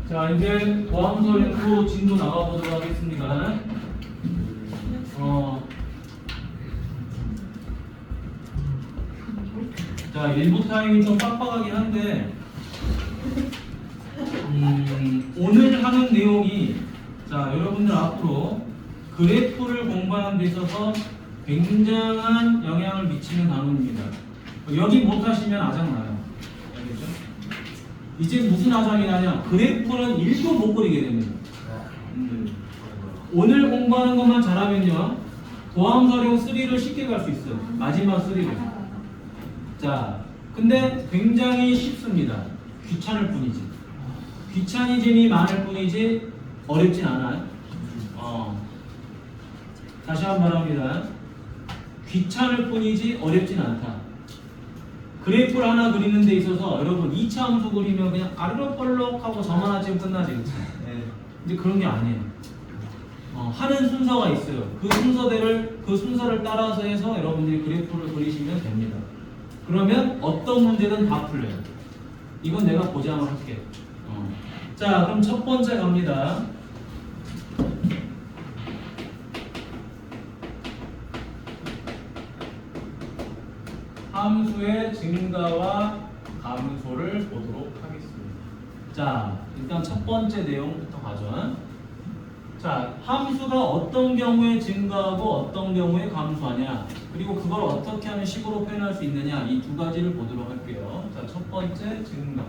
자, 이제 도함설인구 진도 나가보도록 하겠습니다. 자, 일부 타임이 좀 빡빡하긴 한데, 오늘 하는 내용이, 자, 여러분들 앞으로 그래프를 공부하는 데 있어서 굉장한 영향을 미치는 단원입니다. 여기 못하시면 아장나요. 알겠죠? 이제 무슨 아장이 나냐? 그래프는 1도 못 그리게 됩니다. 오늘 공부하는 것만 잘하면요, 도함설용 3를 쉽게 갈 수 있어요. 마지막 3를. 자, 근데 굉장히 쉽습니다. 귀찮을 뿐이지. 귀차니즘이 많을 뿐이지 어렵진 않아요. 다시 한번 말합니다. 귀찮을 뿐이지 어렵진 않다. 그래프를 하나 그리는 데 있어서 여러분 2차 함수 그리면 그냥 아르륵벌럭하고 저만 하시면 끝나지. 그치? 이제 그런 게 아니에요. 하는 순서가 있어요. 그 순서를 따라서 해서 여러분들이 그래프를 그리시면 됩니다. 그러면 어떤 문제든 다 풀려요. 이건 내가 보장을 할게. 자, 그럼 첫 번째 갑니다. 함수의 증가와 감소를 보도록 하겠습니다. 자, 일단 첫 번째 내용부터 가죠. 자, 함수가 어떤 경우에 증가하고 어떤 경우에 감소하냐, 그리고 그걸 어떻게 하면 식으로 표현할 수 있느냐, 이 두 가지를 보도록 할게요. 자, 첫 번째 증가.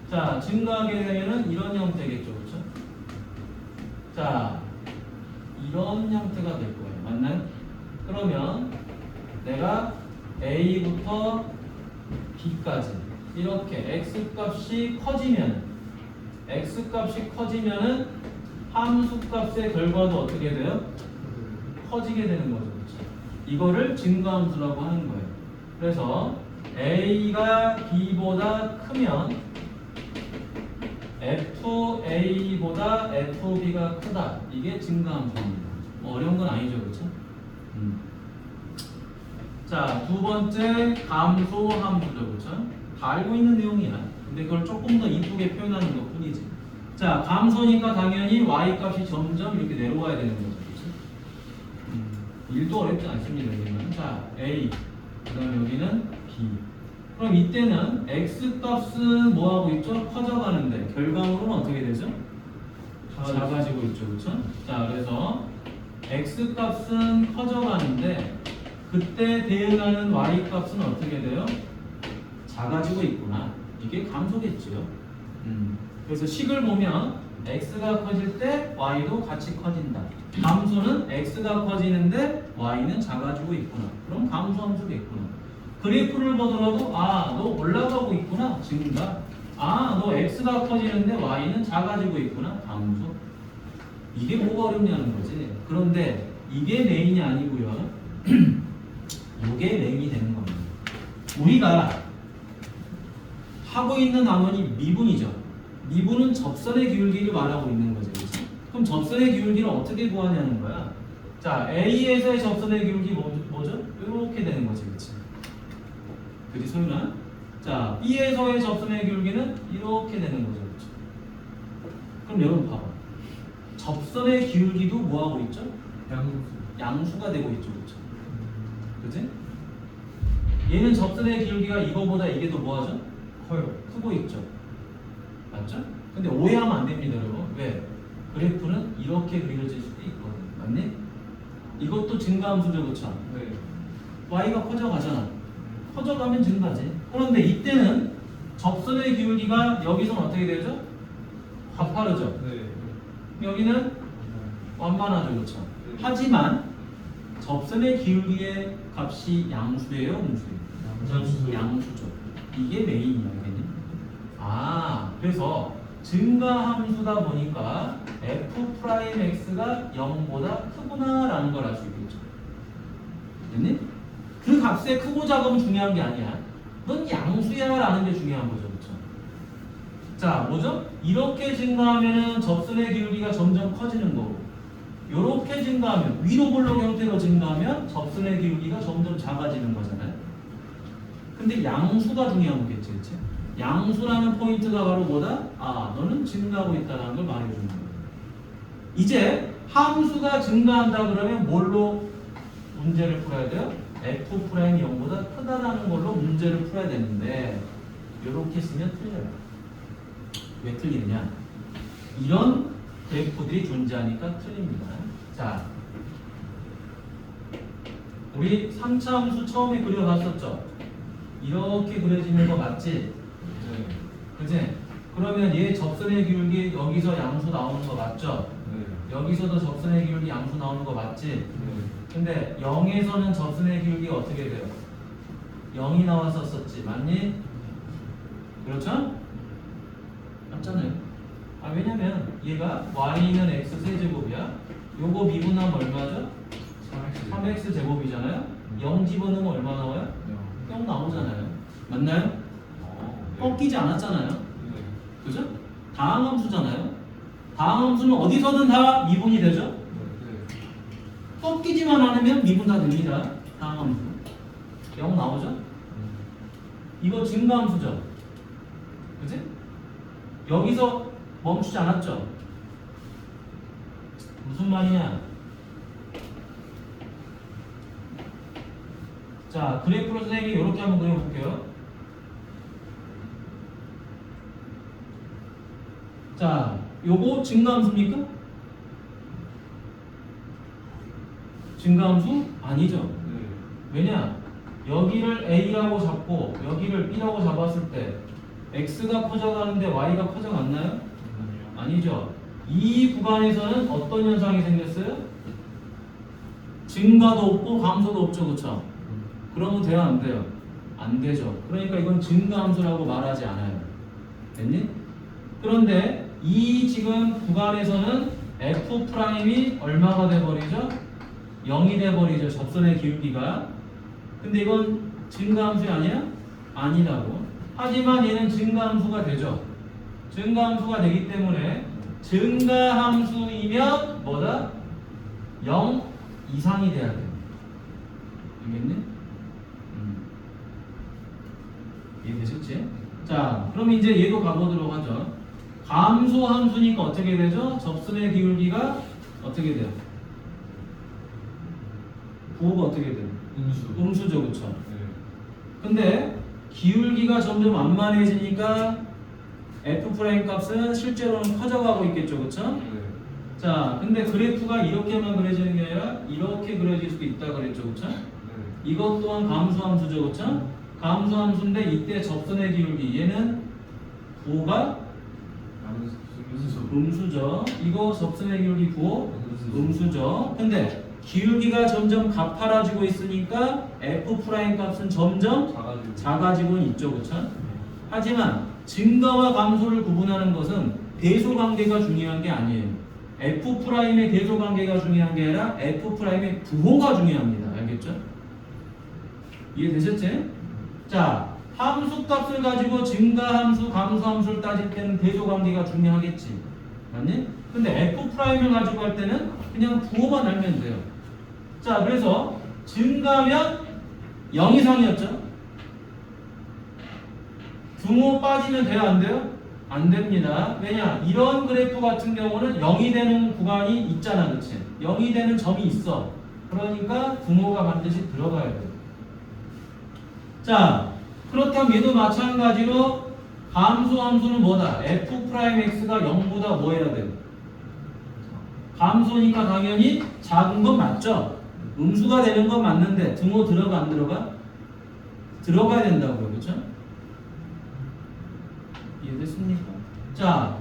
자, 증가하게 되면은 이런 형태겠죠, 그렇죠? 자, 이런 형태가 될 거예요. 맞나요? 그러면 내가 A부터 B까지 이렇게 X값이 커지면은 함수값의 결과도 어떻게 돼요? 커지게 되는 거죠. 그렇죠? 이거를 증가함수라고 하는 거예요. 그래서 A가 B보다 크면 FA보다 FB가 크다. 이게 증가함수입니다. 어려운 건 아니죠. 그렇죠? 자, 두 번째 감소함수죠. 그렇죠? 다 알고 있는 내용이야. 근데 그걸 조금 더 이쁘게 표현하는 것 뿐이지. 자, 감소니까 당연히 Y값이 점점 이렇게 내려와야 되는 거죠. 그렇죠? 1도 어렵지 않습니다. 여기는. 자, A, 그 다음에 여기는 B. 그럼 이때는 X값은 뭐하고 있죠? 커져가는데 결과물은 어떻게 되죠? 작아지고 있죠. 그렇죠? 자, 그래서 X값은 커져가는데 그때 대응하는 Y값은 어떻게 돼요? 작아지고 있구나. 이게 감소겠죠. 그래서 식을 보면 X가 커질 때 Y도 같이 커진다. 감소는 X가 커지는데 Y는 작아지고 있구나. 그럼 감소함수겠구나. 그래프를 보더라도 너 올라가고 있구나. 증가. 너 X가 커지는데 Y는 작아지고 있구나. 감소. 이게 뭐가 어렵냐는 거지. 그런데 이게 메인이 아니고요. 이게 메인이 되는 겁니다. 우리가 하고 있는 단원이 미분이죠. 미분은 접선의 기울기를 말하고 있는 거죠. 그렇죠? 그럼 접선의 기울기를 어떻게 구하냐는 거야. 자, A에서의 접선의 기울기 뭐죠? 이렇게 되는 거지. 그렇지? 그지, 소윤아? 자, B에서의 접선의 기울기는 이렇게 되는 거죠. 그렇죠? 그럼 여러분 봐봐. 접선의 기울기도 뭐하고 있죠? 양수가 되고 있죠. 그렇죠? 그지? 얘는 접선의 기울기가 이거보다 이게 더 뭐하죠? 커요. 크고 있죠. 맞죠? 근데 오해하면 안 됩니다, 여러분. 왜? 그래프는 이렇게 그려질 수도 있거든. 맞니? 이것도 증가함수죠, 그렇죠? 네. Y가 커져가잖아. 커져가면 증가지. 그런데 이때는 접선의 기울기가 여기서는 어떻게 되죠? 가파르죠. 네. 여기는 완만하죠, 그렇죠? 네. 하지만 접선의 기울기의 값이 양수예요, 음수예요? 양수죠. 이게 메인이야. 그래서 증가함수다 보니까 F'X가 0보다 크구나 라는 걸 알 수 있겠죠. 됐니? 그 값의 크고 작음은 중요한 게 아니야. 넌 양수야 라는 게 중요한 거죠. 그렇죠? 자, 뭐죠? 이렇게 증가하면 접선의 기울기가 점점 커지는 거고, 이렇게 증가하면, 위로 볼록 형태로 증가하면 접선의 기울기가 점점 작아지는 거잖아요. 근데 양수가 중요한 거겠지. 그치? 양수라는 포인트가 바로 뭐다? 아, 너는 증가하고 있다는 걸 말해주는 거예요. 이제 함수가 증가한다 그러면 뭘로 문제를 풀어야 돼요? f 프라임이 0보다 크다라는 걸로 문제를 풀어야 되는데 이렇게 쓰면 틀려요. 왜 틀리느냐? 이런 그래프들이 존재하니까 틀립니다. 자, 우리 3차 함수 처음에 그려봤었죠? 이렇게 그려지는 거 맞지? 네. 그지? 그러면 얘 접선의 기울기 여기서 양수 나오는 거 맞죠? 네. 여기서도 접선의 기울기 양수 나오는 거 맞지? 네. 근데 0에서는 접선의 기울기가 어떻게 돼요? 0이 나왔었지, 맞니? 그렇죠? 맞잖아요. 아, 왜냐면 얘가 y는 x 세제곱이야. 요거 미분하면 얼마죠? 3x 제곱이잖아요. 0 집어넣으면 얼마 나와요? 0 나오잖아요. 맞나요? 꺾이지 않았잖아요. 네. 그죠? 다항함수잖아요. 다항함수는 어디서든 다 미분이 되죠? 네. 꺾이지만 않으면 미분 다 됩니다. 다항함수. 0 나오죠? 이거 증가함수죠? 그지? 여기서 멈추지 않았죠? 무슨 말이냐? 자, 그래프로 선생님이 이렇게 한번 그려볼게요. 자, 요거 증가함수입니까? 증가함수? 아니죠. 네. 왜냐? 여기를 A라고 잡고 여기를 B라고 잡았을 때 X가 커져가는데 Y가 커져갔나요? 아니죠. 이 구간에서는 어떤 현상이 생겼어요? 증가도 없고 감소도 없죠. 그쵸? 그러면 돼요? 안 돼요? 안 되죠. 그러니까 이건 증가함수라고 말하지 않아요. 됐니? 그런데 이 지금 구간에서는 F'이 얼마가 돼버리죠? 0이 돼버리죠. 접선의 기울기가. 근데 이건 증가함수 아니야? 아니라고. 하지만 얘는 증가함수가 되죠. 증가함수가 되기 때문에 증가함수이면 뭐다? 0 이상이 돼야 돼. 알겠니? 이해되셨지? 자, 그럼 이제 얘도 가보도록 하죠. 감소함수니까 어떻게 되죠? 접선의 기울기가 어떻게 돼요? 부호가 어떻게 돼요? 음수죠, 그쵸? 네. 근데 기울기가 점점 완만해지니까 f' 값은 실제로는 커져가고 있겠죠, 그쵸? 네. 자, 근데 그래프가 이렇게만 그려지는 게 아니라 이렇게 그려질 수도 있다 그랬죠, 그쵸? 네. 이것 또한 감소함수죠, 그쵸? 감소함수인데 이때 접선의 기울기 얘는 부호가 음수죠. 이거 접선의 기울기 부호 음수죠. 근데 기울기가 점점 가파라지고 있으니까 f' 값은 점점 작아지고는 있죠, 그쵸? 하지만 증가와 감소를 구분하는 것은 대소 관계가 중요한 게 아니에요. F'의 대소 관계가 중요한 게 아니라 F'의 부호가 중요합니다. 알겠죠? 이해되셨지? 자, 함수 값을 가지고 증가함수, 감소함수를 따질 때는 대소 관계가 중요하겠지. 맞니? 근데 F'을 가지고 할 때는 그냥 부호만 알면 돼요. 자, 그래서 증가면 0 이상이었죠? 등호 빠지면 돼요? 안 돼요? 안 됩니다. 왜냐? 이런 그래프 같은 경우는 0이 되는 구간이 있잖아. 그치? 0이 되는 점이 있어. 그러니까 등호가 반드시 들어가야 돼요. 자, 그렇다면 얘도 마찬가지로 감소함수는 뭐다? F'X가 0보다 뭐 해야 돼요? 감소니까 당연히 작은 건 맞죠? 음수가 되는 건 맞는데 등호 들어가 안 들어가? 들어가야 된다고요. 그렇죠? 이해됐습니까? 자,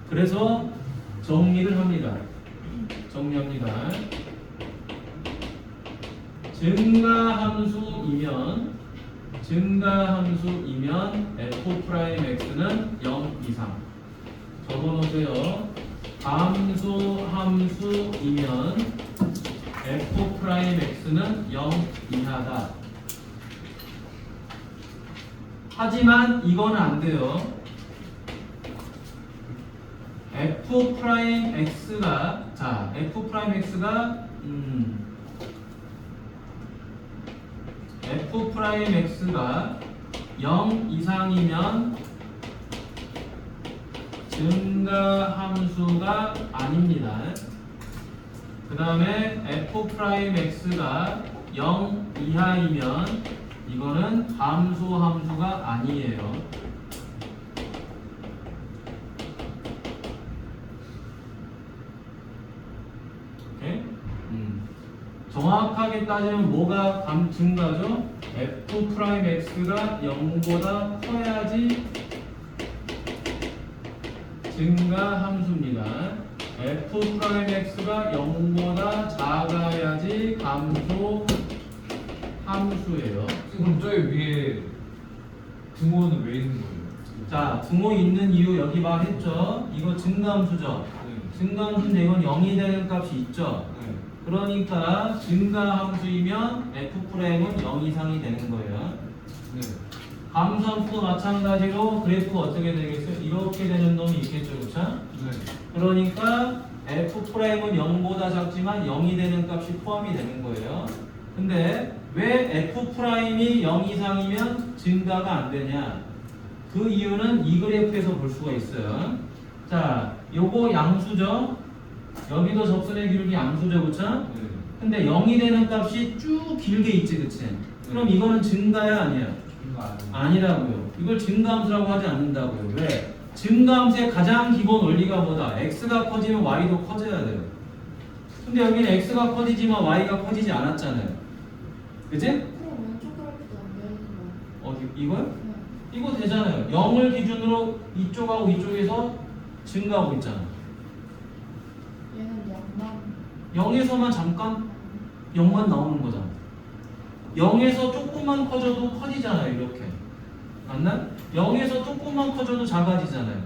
그래서 정리를 합니다. 정리합니다. 증가함수이면 F'X는 0 이상. 적어놓으세요. 감소함수이면 F'X는 0 이하다. 하지만 이건 안 돼요. F'X가 자, F'X가 F'X가 0 이상이면 증가 함수가 아닙니다. 그 다음에 f'x가 0 이하이면 이거는 감소 함수가 아니에요. 오케이? 정확하게 따지면 뭐가 증가죠? f'x가 0보다 커야지 증가 함수입니다. f'x가 0보다 작아야지 감소 함수예요. 그럼 저기 위에 등호는 왜 있는 거예요? 자, 등호 있는 이유 여기 말했죠? 이거 증가함수죠? 네. 증가함수인데 이건 0이 되는 값이 있죠? 네. 그러니까 증가함수이면 f'은 0 이상이 되는 거예요. 네. 감소함수도 마찬가지로 그래프가 어떻게 되겠어요? 이렇게 되는 놈이 있겠죠, 그렇죠? 네. 그러니까 f'은 0보다 작지만 0이 되는 값이 포함이 되는 거예요. 근데 왜 f'이 0 이상이면 증가가 안 되냐? 그 이유는 이 그래프에서 볼 수가 있어요. 자, 요거 양수죠? 여기도 접선의 기울기 양수죠, 그렇죠? 네. 근데 0이 되는 값이 쭉 길게 있지, 그치? 그럼 이거는 증가야, 아니야? 이거 아니에요. 아니라고요. 이걸 증가함수라고 하지 않는다고요. 왜? 증가함수의 가장 기본 원리가 뭐다? x가 커지면 y도 커져야 돼요. 근데 여기는 x가 커지지만 y가 커지지 않았잖아요. 그치? 그럼 왼쪽 그래프도 안 되는 거. 어디, 이거요? 네. 이거 되잖아요. 0을 기준으로 이쪽하고 이쪽에서 증가하고 있잖아. 얘는 양만. 0에서만 잠깐 0만 나오는 거잖아. 0에서 조금만 커져도 커지잖아요, 이렇게. 맞나? 0에서 조금만 커져도 작아지잖아요.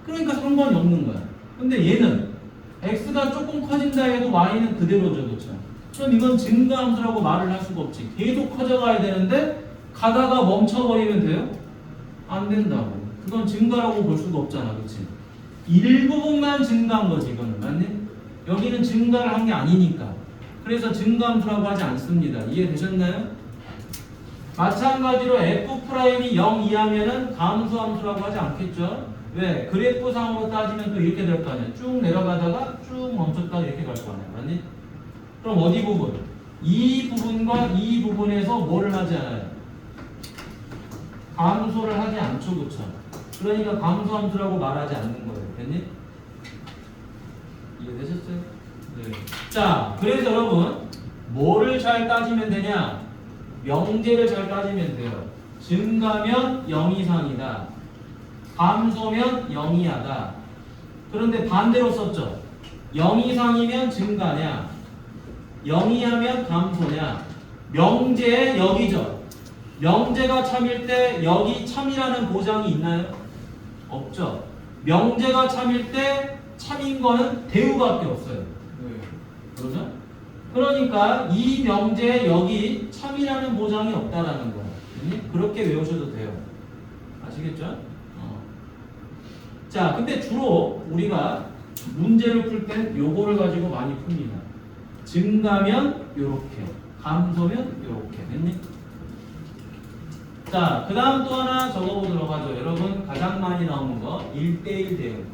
그러니까 상관이 없는 거야. 근데 얘는 x가 조금 커진다 해도 y는 그대로죠, 그렇죠? 그럼 이건 증가함수라고 말을 할 수가 없지. 계속 커져가야 되는데 가다가 멈춰버리면 돼요? 안 된다고. 그건 증가라고 볼 수가 없잖아, 그렇지? 일부분만 증가한 거지, 이거는. 맞니? 여기는 증가를 한 게 아니니까. 그래서 증가함수라고 하지 않습니다. 이해되셨나요? 마찬가지로 f'이 0 이하면은 감소함수라고 하지 않겠죠? 왜? 그래프상으로 따지면 또 이렇게 될 거 아니야. 쭉 내려가다가 쭉 멈췄다 이렇게 갈 거 아니야. 맞니? 그럼 어디 부분? 이 부분과 이 부분에서 뭐를 하지 않아요? 감소를 하지 않죠, 그쵸? 그러니까 감소함수라고 말하지 않는 거예요. 됐니? 이해되셨어요? 네. 자, 그래서 여러분 뭐를 잘 따지면 되냐? 명제를 잘 따지면 돼요. 증가면 0 이상이다. 감소면 0 이하다. 그런데 반대로 썼죠. 0 이상이면 증가냐? 0 이하면 감소냐? 명제의 여기죠. 명제가 참일 때 여기 참이라는 보장이 있나요? 없죠. 명제가 참일 때 참인 거는 대우밖에 없어요. 네. 그러죠? 그러니까 이 명제에 여기 참이라는 보장이 없다라는 거야. 그렇게 외우셔도 돼요. 아시겠죠? 자, 근데 주로 우리가 문제를 풀 땐 요거를 가지고 많이 풉니다. 증가면 요렇게, 감소면 요렇게. 됐니? 자, 그 다음 또 하나 적어보도록 하죠. 여러분 가장 많이 나오는 거 1대1 대응.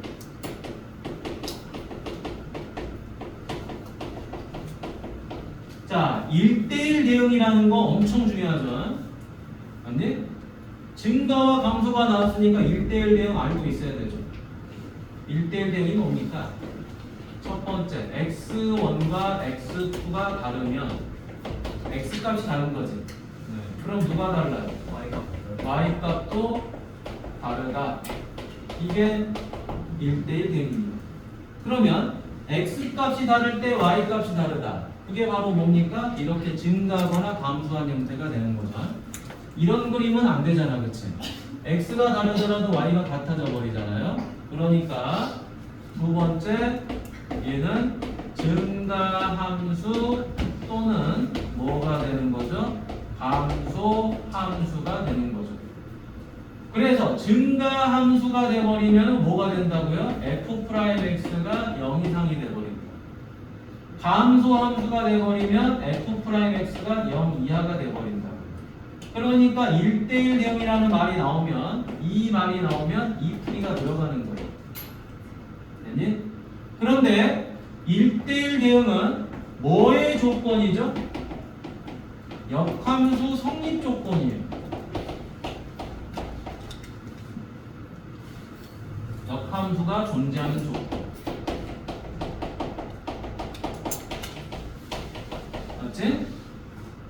자, 1대1 대응이라는 거 엄청 중요하죠. 맞니? 증가와 감소가 나왔으니까 1대1 대응 알고 있어야 되죠. 1대1 대응이 뭡니까? 첫 번째, x1과 x2가 다르면 x값이 다른 거지. 네. 그럼 누가 달라요? y값도 다르다. 이게 1대1 대응입니다. 그러면 x값이 다를 때 y값이 다르다. 그게 바로 뭡니까? 이렇게 증가하거나 감소한 형태가 되는 거죠. 이런 그림은 안 되잖아, 그치? x가 다르더라도 y가 같아져 버리잖아요. 그러니까 두 번째, 얘는 증가함수 또는 뭐가 되는 거죠? 감소함수가 되는 거죠. 그래서 증가함수가 돼버리면 뭐가 된다고요? f'x가 0 이상이 돼버립니다. 감소함수가 돼버리면 f'x가 0 이하가 돼버린다. 그러니까 1대1 대응이라는 말이 나오면 이 말이 나오면 이 풀이가 들어가는 거예요. 됐니? 그런데 1대1 대응은 뭐의 조건이죠? 역함수 성립 조건이에요. 역함수가 존재하는 조건. 맞지?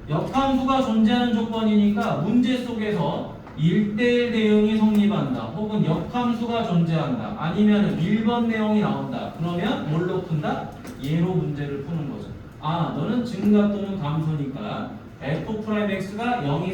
역함수가 존재하는 조건이니까 문제 속에서 1대1 대응이 성립한다. 혹은 역함수가 존재한다. 아니면 1번 내용이 나온다. 그러면 뭘로 푼다? 얘로 문제를 푸는 거죠. 아, 너는 증가 또는 감소니까 f'x가 0이